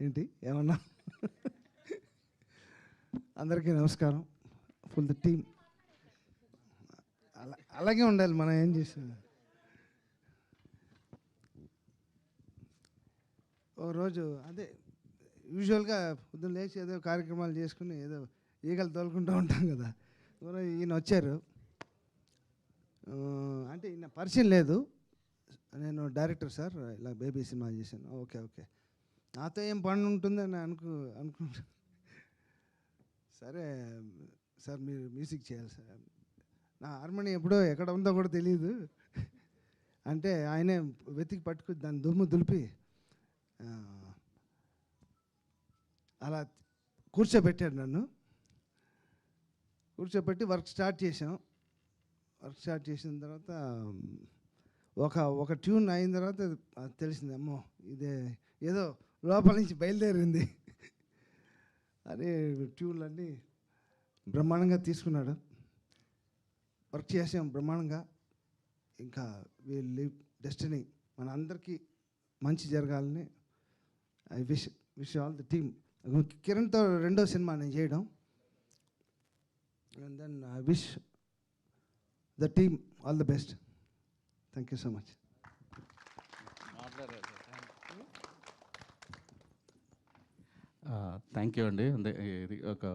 ఏంటి ఏమన్నా? అందరికీ నమస్కారం. ఫుల్ ద టీమ్ అలాగే ఉండాలి. మనం ఏం చేసాం. ఓ రోజు అదే యూజువల్గా పొద్దున్న లేచి ఏదో కార్యక్రమాలు చేసుకుని ఏదో ఈగలు తోలుకుంటూ ఉంటాం కదా. ఈయన వచ్చారు. అంటే ఈయన పరిచయం లేదు. నేను డైరెక్టర్ సార్, ఇలా బేబీ సినిమా చేశాను. ఓకే ఓకే, నాతో ఏం పని ఉంటుందని అనుకుంటా. సరే సార్, మీరు మ్యూజిక్ చేయాలి సార్. నా హార్మోని ఎప్పుడో ఎక్కడ ఉందో కూడా తెలియదు. అంటే ఆయనే వెతికి పట్టుకు దాన్ని దుమ్ము దులిపి అలా కూర్చోబెట్టాడు నన్ను. కూర్చోబెట్టి వర్క్ స్టార్ట్ చేసాం. వర్క్ స్టార్ట్ చేసిన తర్వాత ఒక ట్యూన్ అయిన తర్వాత తెలిసింది, అమ్మో ఇదే ఏదో లోపల నుంచి బయలుదేరింది. అదే ట్యూన్లన్నీ బ్రహ్మాండంగా తీసుకున్నాడు. వర్క్ చేసాం బ్రహ్మాండంగా. ఇంకా వీల్ లివ్ డెస్టినీ, మన అందరికీ మంచి జరగాలని I wish all the team. కిరణ్తో రెండో సినిమా నేను చేయడం. And then I wish the team all the best. Thank you so much. Thank you అండి. ఇది ఒక